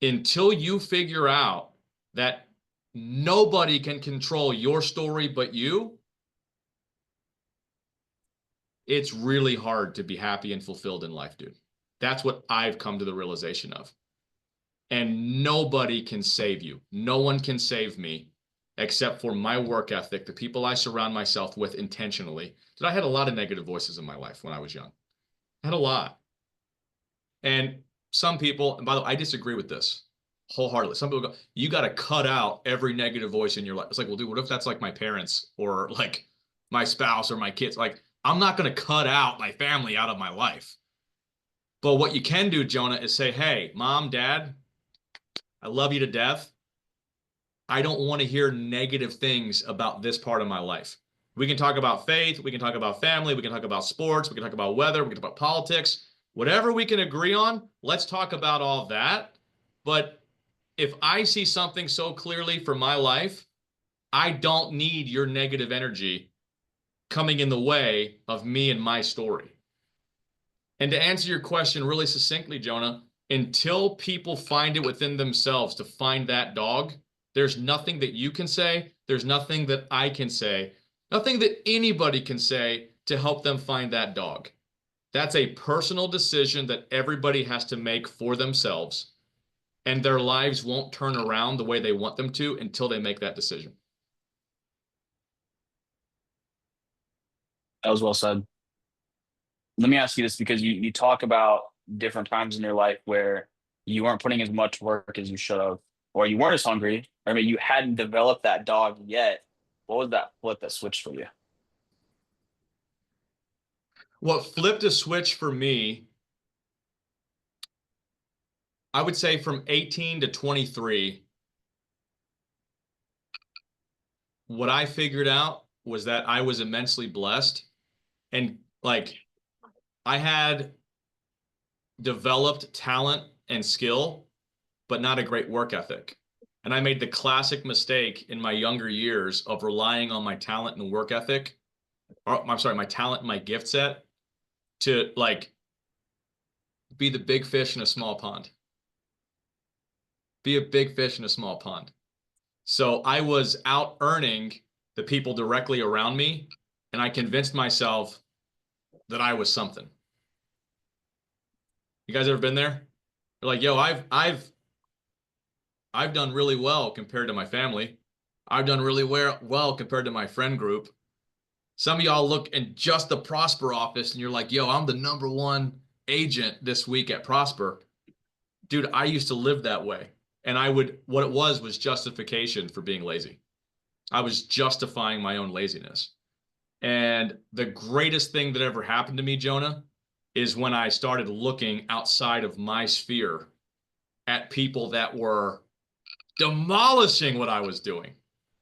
Until you figure out that nobody can control your story but you, it's really hard to be happy and fulfilled in life, dude. That's what I've come to the realization of. And nobody can save you. No one can save me except for my work ethic, the people I surround myself with intentionally. Dude, I had a lot of negative voices in my life when I was young. I had a lot. And some people, and by the way, I disagree with this wholeheartedly. Some people go, you got to cut out every negative voice in your life. It's like, well, dude, what if that's like my parents or like my spouse or my kids? Like, I'm not going to cut out my family out of my life. But what you can do, Jonah, is say, hey, mom, dad, I love you to death. I don't want to hear negative things about this part of my life. We can talk about faith. We can talk about family. We can talk about sports. We can talk about weather. We can talk about politics. Whatever we can agree on, let's talk about all that. But if I see something so clearly for my life, I don't need your negative energy coming in the way of me and my story. And to answer your question really succinctly, Jonah, until people find it within themselves to find that dog, there's nothing that you can say. There's nothing that I can say, nothing that anybody can say to help them find that dog. That's a personal decision that everybody has to make for themselves. And their lives won't turn around the way they want them to until they make that decision. That was well said. Let me ask you this because you talk about different times in your life where you weren't putting as much work as you should have, or you weren't as hungry, or maybe you hadn't developed that dog yet. What was that flip that switched for you? What flipped a switch for me, I would say from 18 to 23, what I figured out was that I was immensely blessed and like I had developed talent and skill, but not a great work ethic. And I made the classic mistake in my younger years of relying on my talent and work ethic, or I'm sorry, my talent and my gift set to like be the big fish in a small pond. Be a big fish in a small pond. So I was out earning the people directly around me, and I convinced myself that I was something. You guys ever been there? You're like, yo, I've done really well compared to my family. I've done really well compared to my friend group. Some of y'all look in just the Prosper office and you're like, yo, I'm the #1 agent this week at Prosper. Dude, I used to live that way. And what it was justification for being lazy. I was justifying my own laziness. And the greatest thing that ever happened to me, Jonah, is when I started looking outside of my sphere at people that were demolishing what I was doing,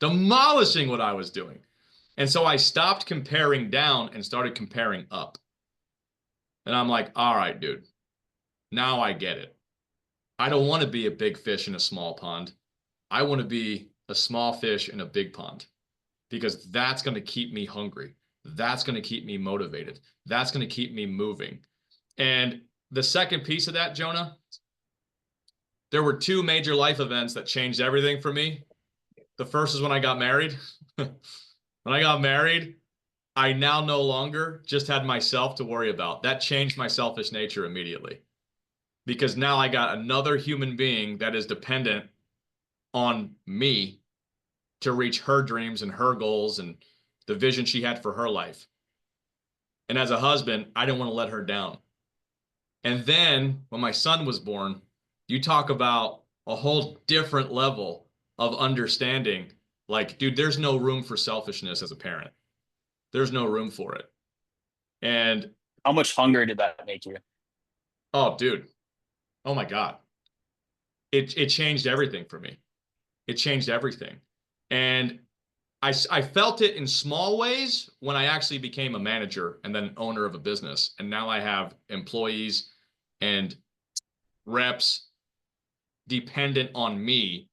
demolishing what I was doing. And so I stopped comparing down and started comparing up. And I'm like, all right, dude, now I get it. I don't want to be a big fish in a small pond. I want to be a small fish in a big pond because that's going to keep me hungry. That's going to keep me motivated. That's going to keep me moving. And the second piece of that, Jonah, there were two major life events that changed everything for me. The first is when I got married. When I got married, I now no longer just had myself to worry about. That changed my selfish nature immediately because now I got another human being that is dependent on me to reach her dreams and her goals and the vision she had for her life. And as a husband, I didn't want to let her down. And then when my son was born, you talk about a whole different level of understanding. Like, dude, there's no room for selfishness as a parent. There's no room for it. And How much hunger did that make you? oh, dude, oh my God. It changed everything for me. It changed everything. And I felt it in small ways when I actually became a manager and then an owner of a business. And now I have employees and reps dependent on me.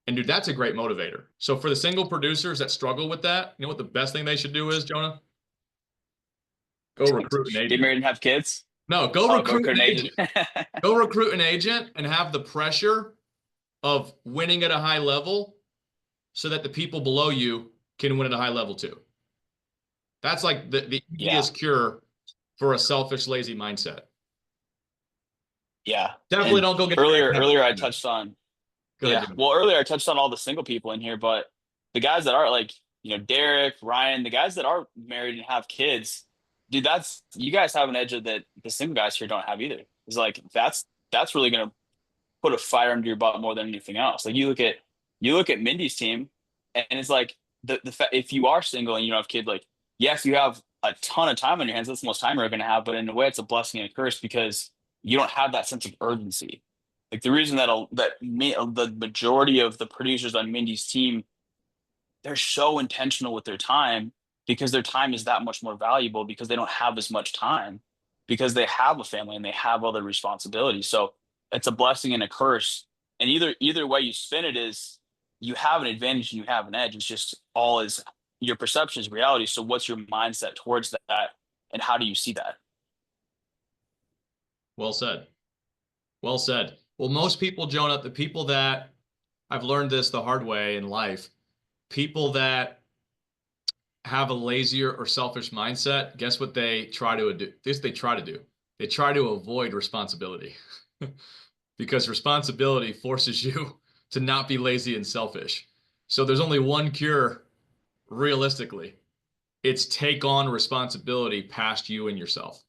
And dude, that's a great motivator. So for the single producers that struggle with that, you know what the best thing they should do is, Jonah? Go recruit an Get agent. married and have kids? No, go Oh, go recruit recruit an an agent. agent. Go recruit an agent and have the pressure of winning at a high level so that the people below you can win at a high level too. That's like the Yeah, easiest cure for a selfish, lazy mindset. yeah. Definitely And don't go get earlier, a earlier I touched on Go ahead, yeah. Jim. Well, earlier I touched on all the single people in here, but the guys that are like, Derek, Ryan, the guys that are married and have kids, dude, that's you guys have an edge that the single guys here don't have either. It's like that's really gonna put a fire under your butt more than anything else. Like you look at Mindy's team, and it's like if you are single and you don't have kids, like yes, you have a ton of time on your hands. That's the most time you're going to have, but in a way, it's a blessing and a curse because you don't have that sense of urgency. Like the reason the majority of the producers on Mindy's team, they're so intentional with their time because their time is that much more valuable because they don't have as much time because they have a family and they have other responsibilities. So it's a blessing and a curse. And either way you spin it is you have an advantage and you have an edge. It's just all is your perception is reality. So what's your mindset towards that and how do you see that? Well said. Well said. Well, most people, Jonah, the people that I've learned this the hard way in life, people that have a lazier or selfish mindset, guess what they try to do? This they try to do. They try to avoid responsibility because responsibility forces you to not be lazy and selfish. So there's only one cure realistically. It's take on responsibility past you and yourself.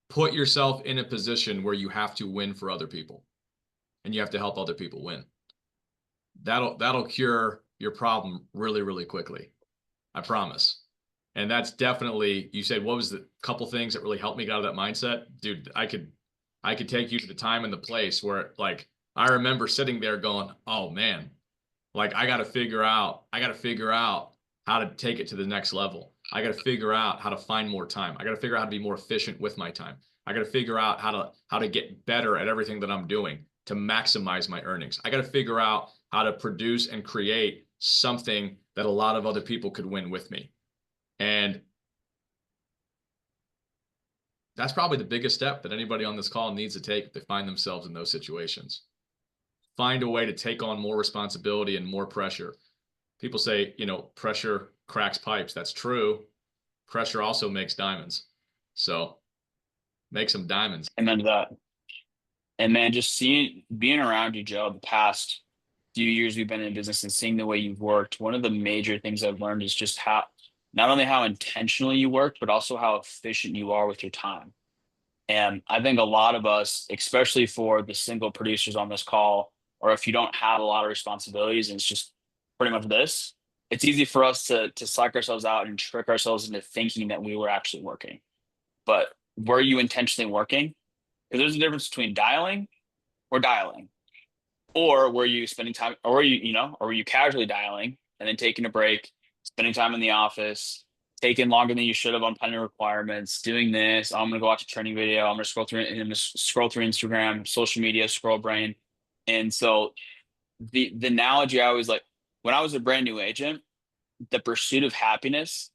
Put yourself in a position where you have to win for other people and you have to help other people win. That'll cure your problem really, really quickly. I promise. And that's definitely, you said, what was the couple things that really helped me get out of that mindset? Dude, I could take you to the time and the place where like I remember sitting there going, oh man, like I got to figure out how to take it to the next level. I got to figure out how to find more time. I got to figure out how to be more efficient with my time. I got to figure out how to get better at everything that I'm doing to maximize my earnings. I got to figure out how to produce and create something that a lot of other people could win with me. And that's probably the biggest step that anybody on this call needs to take if they find themselves in those situations. Find a way to take on more responsibility and more pressure. People say, pressure cracks pipes. That's true. Pressure also makes diamonds. So make some diamonds. And then that. And man, just being around you, Joe, the past few years we've been in business and seeing the way you've worked, one of the major things I've learned is just how not only how intentionally you work, but also how efficient you are with your time. And I think a lot of us, especially for the single producers on this call, or if you don't have a lot of responsibilities and it's just pretty much this, it's easy for us to psych ourselves out and trick ourselves into thinking that we were actually working. But were you intentionally working? Because there's a difference between dialing or dialing. Or were you spending time, or were you casually dialing and then taking a break, spending time in the office, taking longer than you should have on pending requirements, doing this. Oh, I'm gonna go watch a training video. I'm gonna scroll through Instagram, social media, scroll brain. And so the analogy I always like when I was a brand new agent, The Pursuit of Happiness,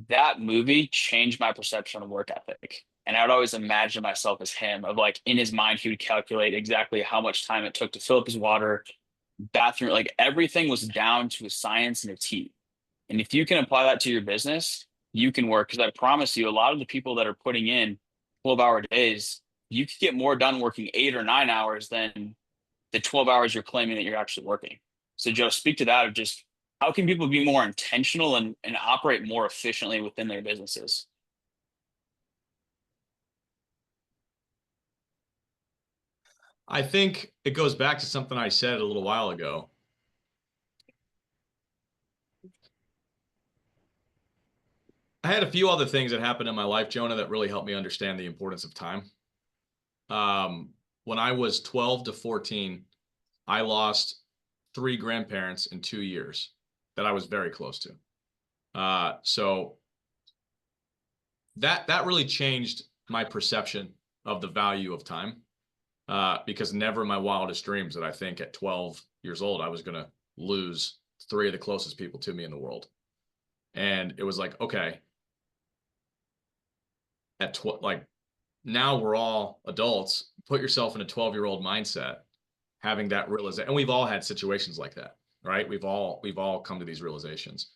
that movie changed my perception of work ethic. And I would always imagine myself as him, of like in his mind, he would calculate exactly how much time it took to fill up his water, bathroom, like everything was down to a science and a T. And if you can apply that to your business, you can work. Because I promise you, a lot of the people that are putting in 12-hour days, you could get more done working 8 or 9 hours than the 12 hours you're claiming that you're actually working. So, Joe, speak to that of just how can people be more intentional and operate more efficiently within their businesses? I think it goes back to something I said a little while ago. I had a few other things that happened in my life, Jonah, that really helped me understand the importance of time. When I was 12 to 14, I lost three grandparents in 2 years that I was very close to. So that really changed my perception of the value of time. Because never in my wildest dreams did I think at 12 years old I was going to lose three of the closest people to me in the world. And it was like, okay, at like now we're all adults. Put yourself in a 12-year-old mindset, having that realization. And we've all had situations like that, right? We've all come to these realizations.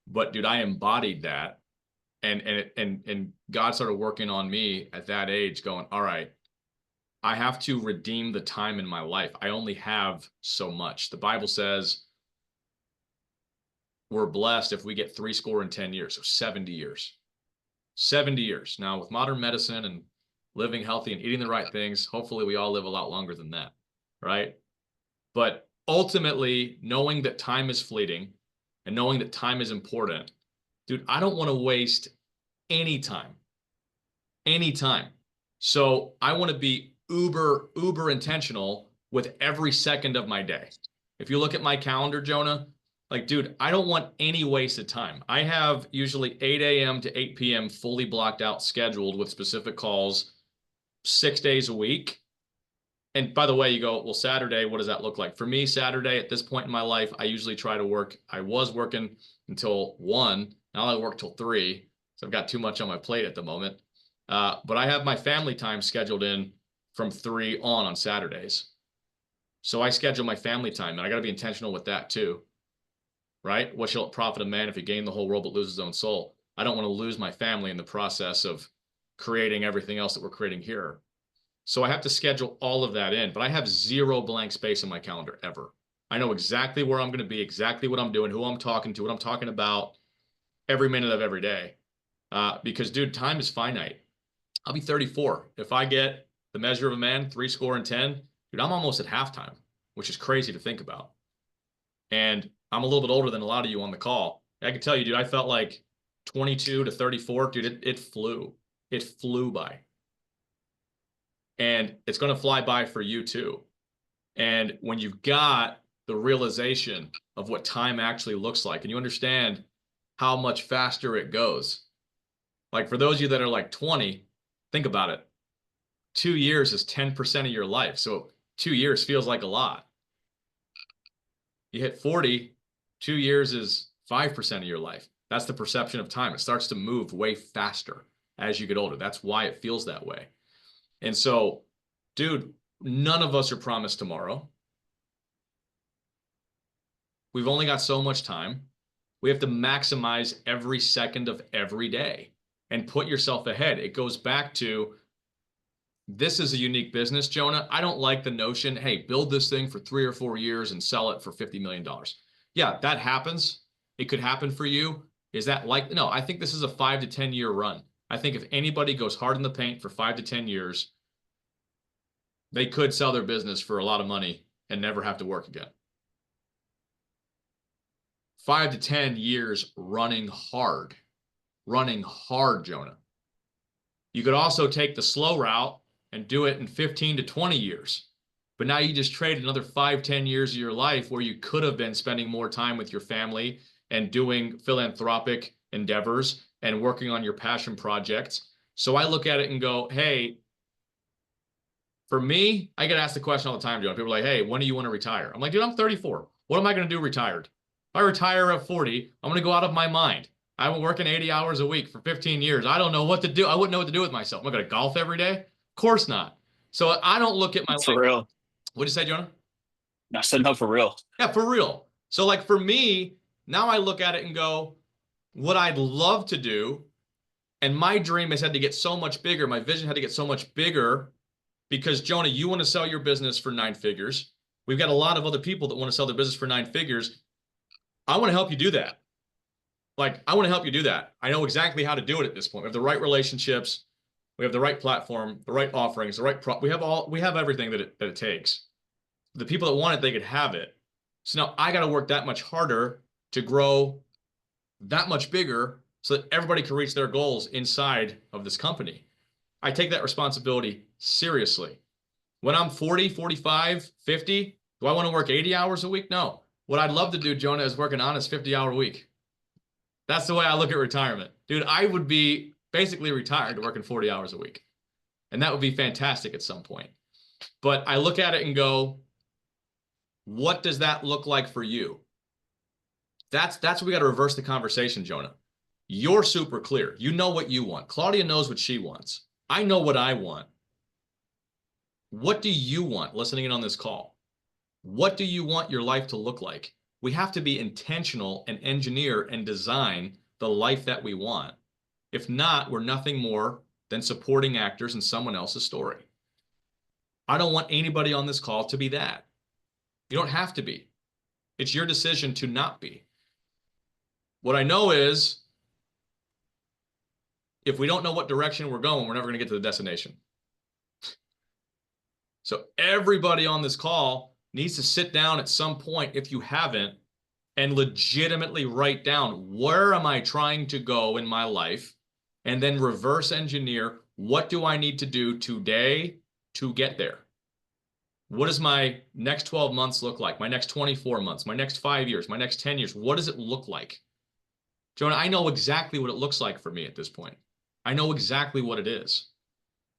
But dude, I embodied that. And God started working on me at that age, going, all right, I have to redeem the time in my life. I only have so much. The Bible says we're blessed if we get 70 years, so 70 years. 70 years. Now, with modern medicine and living healthy and eating the right things, hopefully we all live a lot longer than that, right? But ultimately, knowing that time is fleeting and knowing that time is important, dude, I don't want to waste any time, any time. So I want to be uber intentional with every second of my day. If you look at my calendar, Jonah, like, dude, I don't want any wasted time. I have usually 8 a.m. to 8 p.m. fully blocked out, scheduled with specific calls 6 days a week. And by the way, you go, well, Saturday, what does that look like? For me, Saturday at this point in my life, I usually try to work. I was working until 1. Now I work till 3. So I've got too much on my plate at the moment. But I have my family time scheduled in from 3 on Saturdays. So I schedule my family time, and I got to be intentional with that too, right? What shall it profit a man if he gain the whole world but lose his own soul? I don't want to lose my family in the process of creating everything else that we're creating here. So I have to schedule all of that in, but I have zero blank space in my calendar ever. I know exactly where I'm going to be, exactly what I'm doing, who I'm talking to, what I'm talking about every minute of every day. Because, dude, time is finite. I'll be 34. If I get the measure of a man, 70, dude, I'm almost at halftime, which is crazy to think about. And I'm a little bit older than a lot of you on the call. I can tell you, dude, I felt like 22 to 34, dude, it flew. It flew by. And it's going to fly by for you too. And when you've got the realization of what time actually looks like, and you understand how much faster it goes, like for those of you that are like 20, think about it. 2 years is 10% of your life. So 2 years feels like a lot. You hit 40, 2 years is 5% of your life. That's the perception of time. It starts to move way faster as you get older. That's why it feels that way. And so, dude, none of us are promised tomorrow. We've only got so much time. We have to maximize every second of every day and put yourself ahead. It goes back to, this is a unique business, Jonah. I don't like the notion, hey, build this thing for 3 or 4 years and sell it for $50 million. Yeah, that happens. It could happen for you. Is that like, no, I think this is a 5 to 10 year run. I think if anybody goes hard in the paint for 5 to 10 years, they could sell their business for a lot of money and never have to work again. 5 to 10 years running hard, Jonah. You could also take the slow route and do it in 15 to 20 years. But now you just traded another 5, 10 years of your life where you could have been spending more time with your family and doing philanthropic endeavors and working on your passion projects. So I look at it and go, hey, for me, I get asked the question all the time, Joe. People are like, hey, when do you want to retire? I'm like, dude, I'm 34. What am I going to do retired? If I retire at 40, I'm going to go out of my mind. I've been working 80 hours a week for 15 years. I don't know what to do. I wouldn't know what to do with myself. I'm going to golf every day? Of course not. So I don't look at my For life. real. What'd you say, Jonah? I said no, for real. Yeah, for real. So like for me, now I look at it and go, what I'd love to do, and my dream has had to get so much bigger. My vision had to get so much bigger because, Jonah, you want to sell your business for 9 figures. We've got a lot of other people that want to sell their business for 9 figures. I want to help you do that. Like, I want to help you do that. I know exactly how to do it at this point. We have the right relationships. We have the right platform, the right offerings, the right we have everything that it takes. The people that want it, they could have it. So now I got to work that much harder to grow that much bigger so that everybody can reach their goals inside of this company. I take that responsibility seriously. When I'm 40, 45, 50, do I want to work 80 hours a week? No. What I'd love to do, Jonah, is work an honest 50-hour week. That's the way I look at retirement. Dude, I would be basically retired working 40 hours a week. And that would be fantastic at some point. But I look at it and go, what does that look like for you? That's what we got to reverse the conversation, Jonah. You're super clear. You know what you want. Claudia knows what she wants. I know what I want. What do you want listening in on this call? What do you want your life to look like? We have to be intentional and engineer and design the life that we want. If not, we're nothing more than supporting actors in someone else's story. I don't want anybody on this call to be that. You don't have to be. It's your decision to not be. What I know is if we don't know what direction we're going, we're never going to get to the destination. So everybody on this call needs to sit down at some point, if you haven't, and legitimately write down where am I trying to go in my life, and then reverse engineer what do I need to do today to get there. What does my next 12 months look like? My next 24 months, my next 5 years, my next 10 years? What does it look like? Jonah, I know exactly what it looks like for me at this point. I know exactly what it is.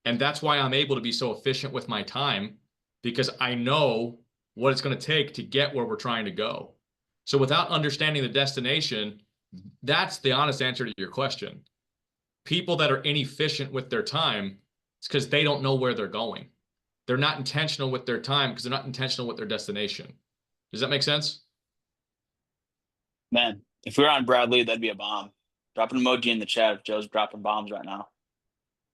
And that's why I'm able to be so efficient with my time, because I know what it's going to take to get where we're trying to go. So without understanding the destination, that's the honest answer to your question. People that are inefficient with their time, it's because they don't know where they're going. They're not intentional with their time because they're not intentional with their destination. Does that make sense? Man, if we were on Bradley, that'd be a bomb. Drop an emoji in the chat if Joe's dropping bombs right now.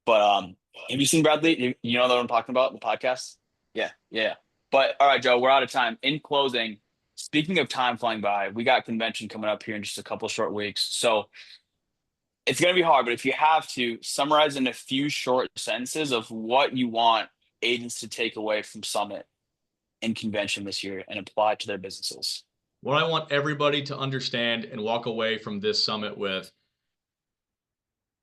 But have you seen Bradley? You know what I'm talking about, the podcast? Yeah, yeah. But all right, Joe, we're out of time. In closing, speaking of time flying by, we got convention coming up here in just a couple short weeks. So it's going to be hard, but if you have to summarize in a few short sentences of what you want agents to take away from Summit and convention this year and apply it to their businesses. What I want everybody to understand and walk away from this summit with,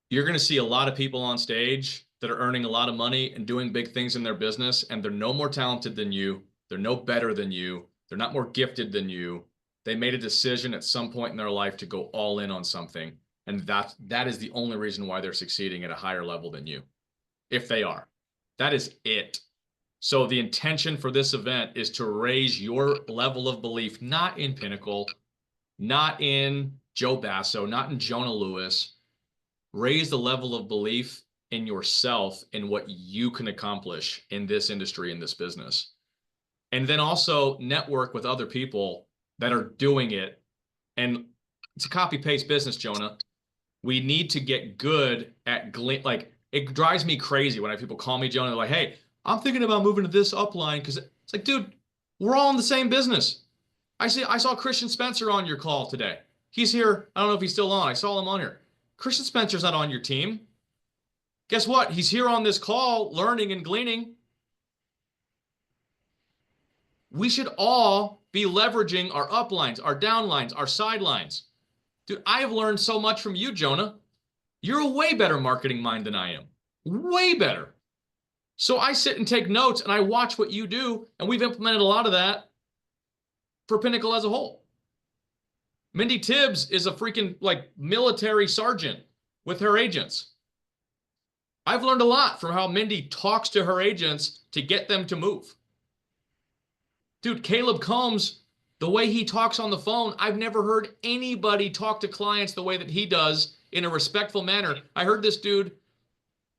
you're going to see a lot of people on stage that are earning a lot of money and doing big things in their business, and they're no more talented than you. They're no better than you. They're not more gifted than you. They made a decision at some point in their life to go all in on something. And that is the only reason why they're succeeding at a higher level than you, if they are. That is it. So the intention for this event is to raise your level of belief, not in Pinnacle, not in Joe Basso, not in Jonah Lewis. Raise the level of belief in yourself and what you can accomplish in this industry, in this business. And then also network with other people that are doing it. And it's a copy paste business, Jonah. We need to get good at like, it drives me crazy when I have people call me, Jonah, they're like, hey, I'm thinking about moving to this upline, because it's like, dude, we're all in the same business. I saw Christian Spencer on your call today. He's here. I don't know if he's still on. I saw him on here. Christian Spencer's not on your team. Guess what? He's here on this call, learning and gleaning. We should all be leveraging our uplines, our downlines, our sidelines. Dude, I have learned so much from you, Jonah. You're a way better marketing mind than I am. Way better. So I sit and take notes and I watch what you do, and we've implemented a lot of that for Pinnacle as a whole. Mindy Tibbs is a freaking like military sergeant with her agents. I've learned a lot from how Mindy talks to her agents to get them to move. Dude, Caleb Combs, the way he talks on the phone, I've never heard anybody talk to clients the way that he does in a respectful manner. I heard this dude,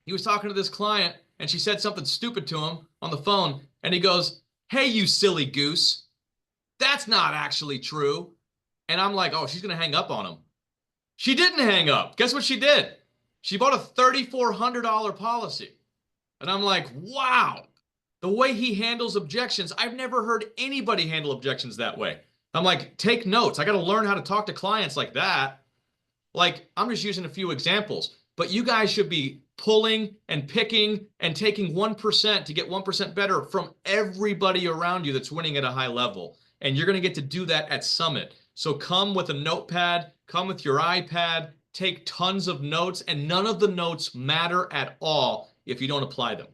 he was talking to this client and she said something stupid to him on the phone, and he goes, hey, you silly goose. That's not actually true. And I'm like, oh, she's going to hang up on him. She didn't hang up. Guess what she did? She bought a $3,400 policy. And I'm like, wow, the way he handles objections, I've never heard anybody handle objections that way. I'm like, take notes. I got to learn how to talk to clients like that. Like, I'm just using a few examples, but you guys should be pulling and picking and taking 1% to get 1% better from everybody around you that's winning at a high level. And you're going to get to do that at Summit. So come with a notepad, come with your iPad, take tons of notes, and none of the notes matter at all if you don't apply them.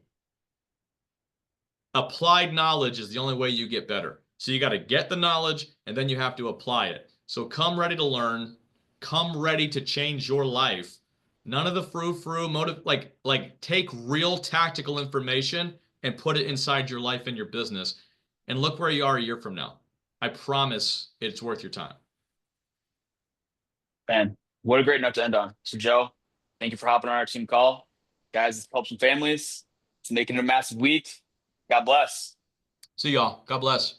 Applied knowledge is the only way you get better. So you got to get the knowledge and then you have to apply it. So come ready to learn, come ready to change your life. None of the frou-frou motive, like take real tactical information and put it inside your life and your business. And look where you are a year from now. I promise it's worth your time. Man, what a great note to end on. So, Joe, thank you for hopping on our team call. Guys, it's help some families. It's making it a massive week. God bless. See y'all. God bless.